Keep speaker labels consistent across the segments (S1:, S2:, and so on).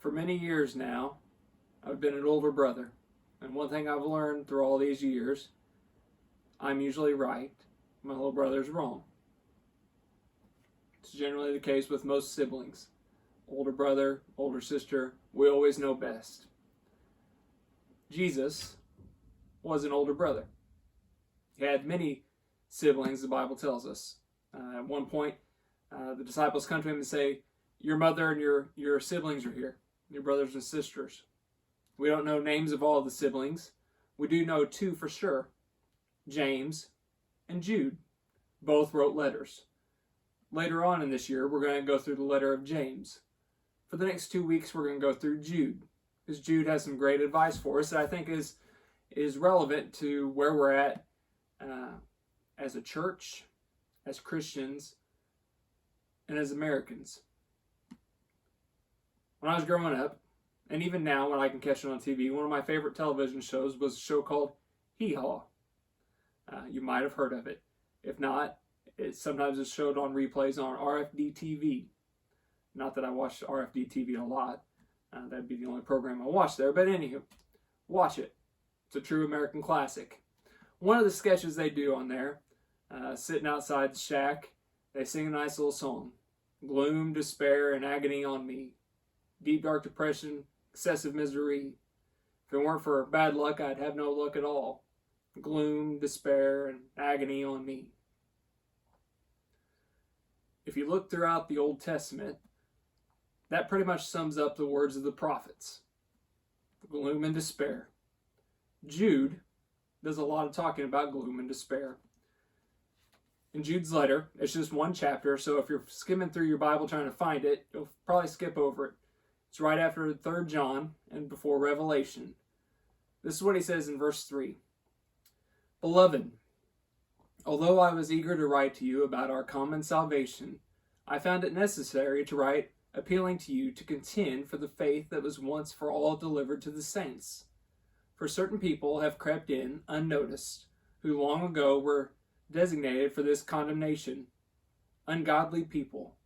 S1: For many years now, I've been an older brother. And one thing I've learned through all these years, I'm usually right. My little brother's wrong. It's generally the case with most siblings. Older brother, older sister, we always know best. Jesus was an older brother. He had many siblings, the Bible tells us. At one point, the disciples come to him and say, your mother and your siblings are here, your brothers and sisters. We don't know names of all of the siblings. We do know two for sure, James and Jude. Both wrote letters. Later on in this year, we're going to go through the letter of James. For the next 2 weeks, we're going to go through Jude, because Jude has some great advice for us that I think is relevant to where we're at as a church, as Christians, and as Americans. When I was growing up, and even now when I can catch it on TV, one of my favorite television shows was a show called Hee Haw. You might have heard of it. If not, sometimes it's showed on replays on RFD TV. Not that I watch RFD TV a lot. That'd be the only program I watch there. But anywho, watch it. It's a true American classic. One of the sketches they do on there, sitting outside the shack, they sing a nice little song. Gloom, despair, and agony on me. Deep, dark depression, excessive misery. If it weren't for bad luck, I'd have no luck at all. Gloom, despair, and agony on me. If you look throughout the Old Testament, that pretty much sums up the words of the prophets. Gloom and despair. Jude does a lot of talking about gloom and despair. In Jude's letter, it's just one chapter, so if you're skimming through your Bible trying to find it, you'll probably skip over it. It's right after 3 John and before Revelation. This is what he says in verse 3. Beloved, although I was eager to write to you about our common salvation, I found it necessary to write appealing to you to contend for the faith that was once for all delivered to the saints. For certain people have crept in unnoticed, who long ago were designated for this condemnation, ungodly people,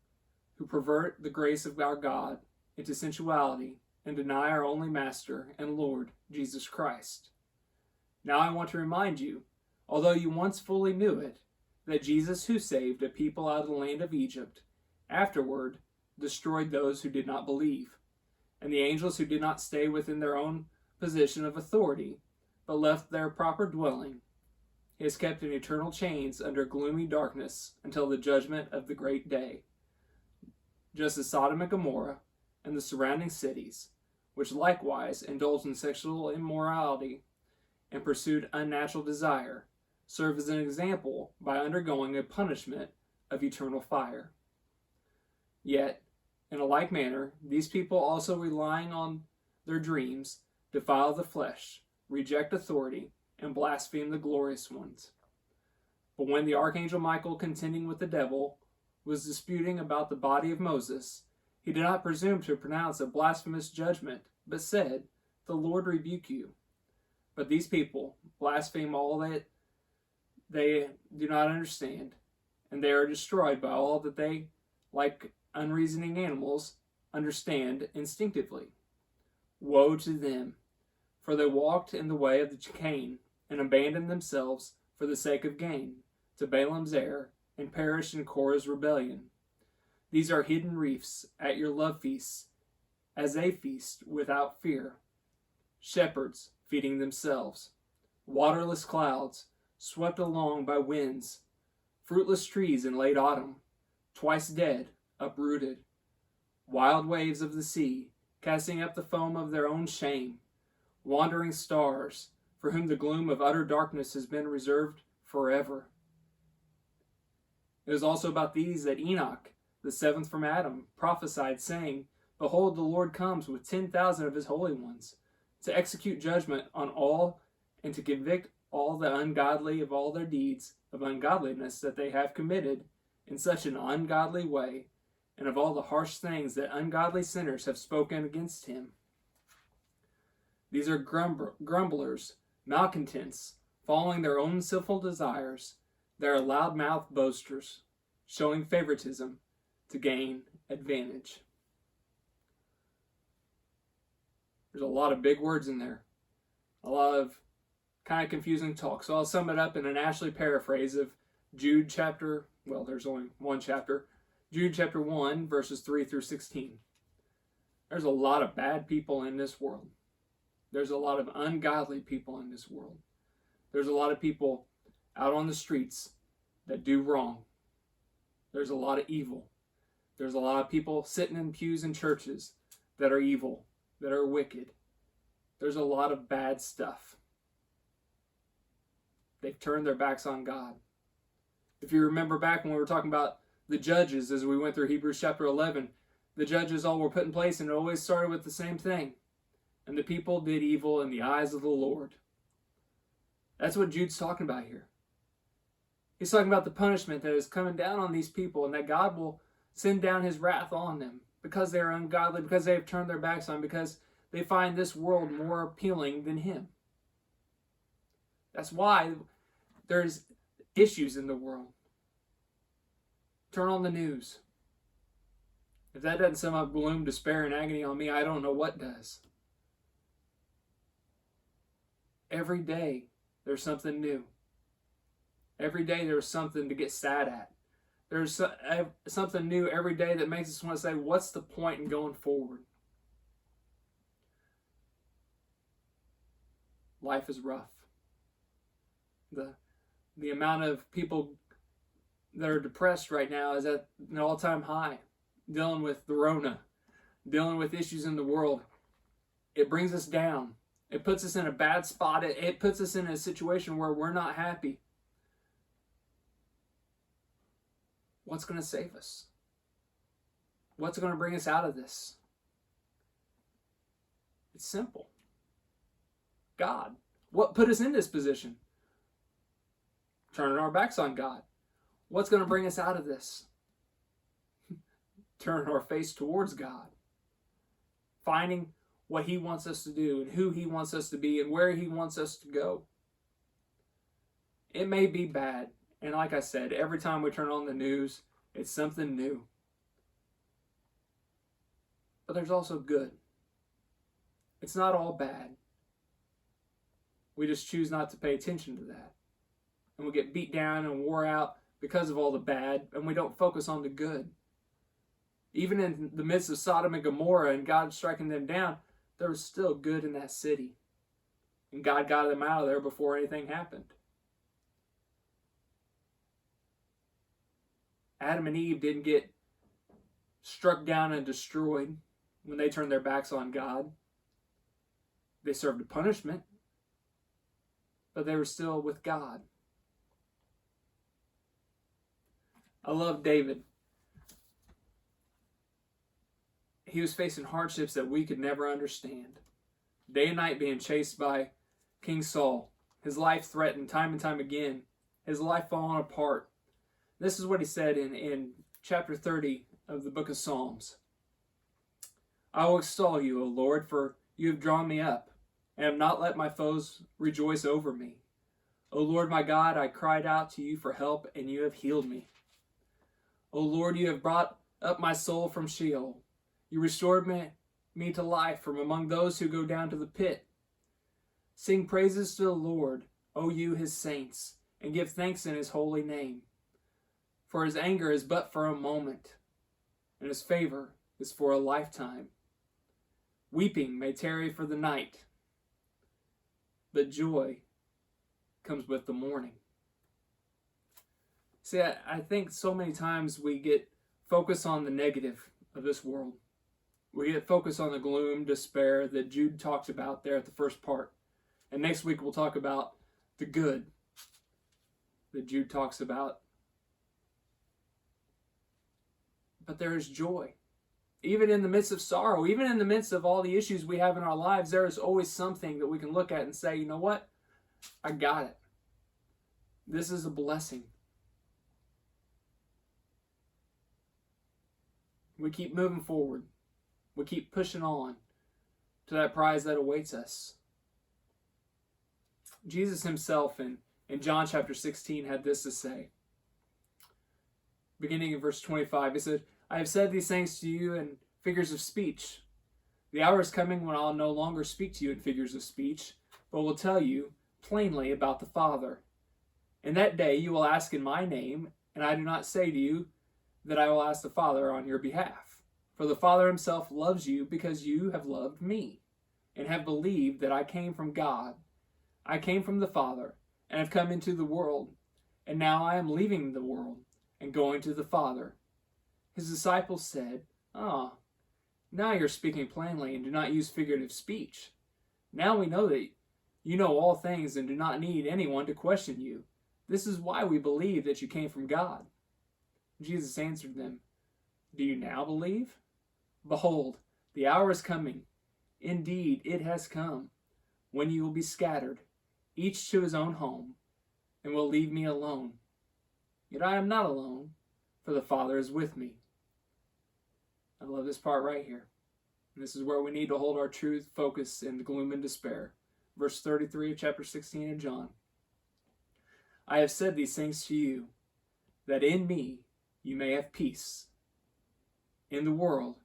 S1: who pervert the grace of our God into sensuality and deny our only Master and Lord, Jesus Christ. Now I want to remind you, although you once fully knew it, that Jesus, who saved a people out of the land of Egypt, afterward destroyed those who did not believe, and the angels who did not stay within their own position of authority, but left their proper dwelling. He is kept in eternal chains under gloomy darkness until the judgment of the great day. Just as Sodom and Gomorrah and the surrounding cities, which likewise indulged in sexual immorality and pursued unnatural desire, serve as an example by undergoing a punishment of eternal fire. Yet, in a like manner, these people also relying on their dreams, defile the flesh, reject authority, and blaspheme the glorious ones. But when the archangel Michael, contending with the devil, was disputing about the body of Moses, he did not presume to pronounce a blasphemous judgment, but said, The Lord rebuke you. But these people blaspheme all that they do not understand, and they are destroyed by all that they, like unreasoning animals, understand instinctively. Woe to them, for they walked in the way of the Cain, and abandoned themselves for the sake of gain to Balaam's error, and perished in Korah's rebellion. These are hidden reefs at your love feasts, as they feast without fear. Shepherds feeding themselves. Waterless clouds, swept along by winds. Fruitless trees in late autumn, twice dead, uprooted. Wild waves of the sea, casting up the foam of their own shame. Wandering stars, for whom the gloom of utter darkness has been reserved forever. It was also about these that Enoch, the seventh from Adam, prophesied, saying, Behold, the Lord comes with 10,000 of his holy ones, to execute judgment on all, and to convict all the ungodly of all their deeds of ungodliness that they have committed in such an ungodly way, and of all the harsh things that ungodly sinners have spoken against him. These are grumblers, malcontents, following their own sinful desires. They are loud-mouthed boasters, showing favoritism to gain advantage. There's a lot of big words in there. A lot of kind of confusing talk. So I'll sum it up in an Ashley paraphrase of Jude chapter, well, there's only one chapter. Jude chapter 1, verses 3 through 16. There's a lot of bad people in this world. There's a lot of ungodly people in this world. There's a lot of people out on the streets that do wrong. There's a lot of evil. There's a lot of people sitting in pews in churches that are evil, that are wicked. There's a lot of bad stuff. They've turned their backs on God. If you remember back when we were talking about the judges as we went through Hebrews chapter 11, the judges all were put in place and it always started with the same thing. And the people did evil in the eyes of the Lord. That's what Jude's talking about here. He's talking about the punishment that is coming down on these people and that God will send down his wrath on them because they are ungodly, because they have turned their backs on him, because they find this world more appealing than him. That's why there's issues in the world. Turn on the news. If that doesn't sum up gloom, despair, and agony on me, I don't know what does. Every day there's something new. Every day there's something to get sad at. There's something new every day that makes us want to say, what's the point in going forward? Life is rough. The amount of people that are depressed right now is at an all-time high, dealing with the Rona, dealing with issues in the world. It brings us down. It puts us in a bad spot. It puts us in a situation where we're not happy. What's going to save us? What's going to bring us out of this? It's simple. God. What put us in this position? Turning our backs on God. What's going to bring us out of this? Turning our face towards God. Finding what he wants us to do and who he wants us to be and where he wants us to go. It may be bad. And like I said, every time we turn on the news, it's something new. But there's also good. It's not all bad. We just choose not to pay attention to that. And we get beat down and wore out because of all the bad, and we don't focus on the good. Even in the midst of Sodom and Gomorrah and God striking them down, there was still good in that city. And God got them out of there before anything happened. Adam and Eve didn't get struck down and destroyed when they turned their backs on God. They served a punishment, but they were still with God. I love David. He was facing hardships that we could never understand. Day and night being chased by King Saul. His life threatened time and time again. His life falling apart. This is what he said in chapter 30 of the book of Psalms. I will extol you, O Lord, for you have drawn me up, and have not let my foes rejoice over me. O Lord my God, I cried out to you for help, and you have healed me. O Lord, you have brought up my soul from Sheol. You restored me to life from among those who go down to the pit. Sing praises to the Lord, O you his saints, and give thanks in his holy name. For his anger is but for a moment, and his favor is for a lifetime. Weeping may tarry for the night, but joy comes with the morning. See, I think so many times we get focused on the negative of this world. We get focused on the gloom, despair that Jude talks about there at the first part. And next week we'll talk about the good that Jude talks about. But there is joy. Even in the midst of sorrow, even in the midst of all the issues we have in our lives, there is always something that we can look at and say, you know what? I got it. This is a blessing. We keep moving forward. We keep pushing on to that prize that awaits us. Jesus himself in John chapter 16 had this to say. Beginning in verse 25, he said, I have said these things to you in figures of speech. The hour is coming when I'll no longer speak to you in figures of speech, but will tell you plainly about the Father. In that day you will ask in my name, and I do not say to you that I will ask the Father on your behalf. For the Father himself loves you because you have loved me, and have believed that I came from God. I came from the Father, and have come into the world, and now I am leaving the world, and going to the Father. His disciples said, Ah, now you're speaking plainly, and do not use figurative speech. Now we know that you know all things, and do not need anyone to question you. This is why we believe that you came from God. Jesus answered them, Do you now believe? Behold, the hour is coming. Indeed, it has come, when you will be scattered, each to his own home, and will leave me alone. Yet I am not alone, for the Father is with me. I love this part right here. And this is where we need to hold our truth, focus, in the gloom and despair. Verse 33 of chapter 16 of John. I have said these things to you, that in me you may have peace. In the world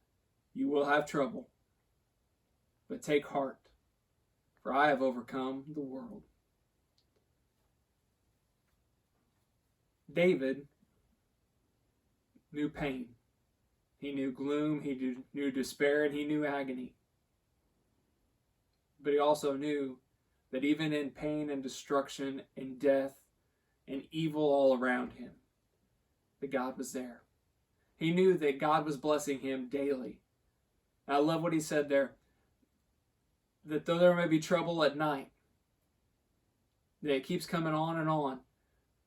S1: you will have trouble, but take heart, for I have overcome the world. David knew pain. He knew gloom, he knew despair, and he knew agony. But he also knew that even in pain and destruction and death and evil all around him, that God was there. He knew that God was blessing him daily. And I love what he said there, that though there may be trouble at night, that it keeps coming on,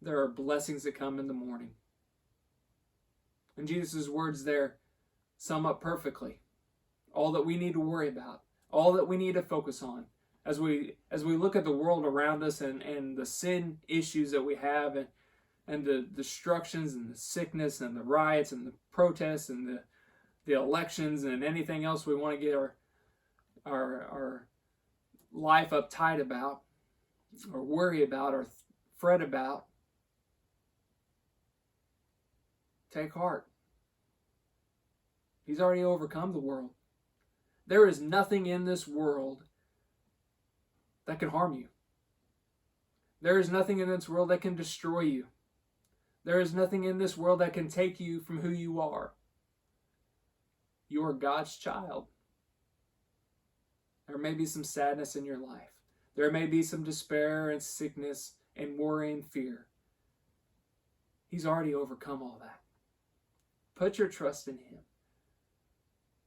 S1: there are blessings that come in the morning. And Jesus' words there sum up perfectly all that we need to worry about, all that we need to focus on. As we look at the world around us and the sin issues that we have and the destructions and the sickness and the riots and the protests and the elections and anything else we want to get our life uptight about or worry about or fret about, take heart. He's already overcome the world. There is nothing in this world that can harm you. There is nothing in this world that can destroy you. There is nothing in this world that can take you from who you are. You are God's child. There may be some sadness in your life. There may be some despair and sickness and worry and fear. He's already overcome all that. Put your trust in him.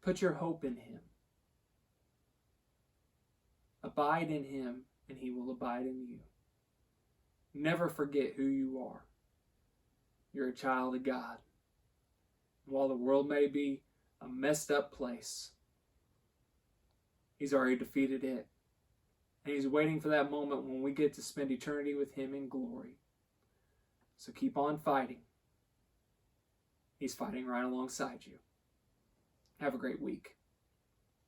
S1: Put your hope in him. Abide in him, and he will abide in you. Never forget who you are. You're a child of God. While the world may be a messed up place, he's already defeated it. And he's waiting for that moment when we get to spend eternity with him in glory. So keep on fighting. He's fighting right alongside you. Have a great week.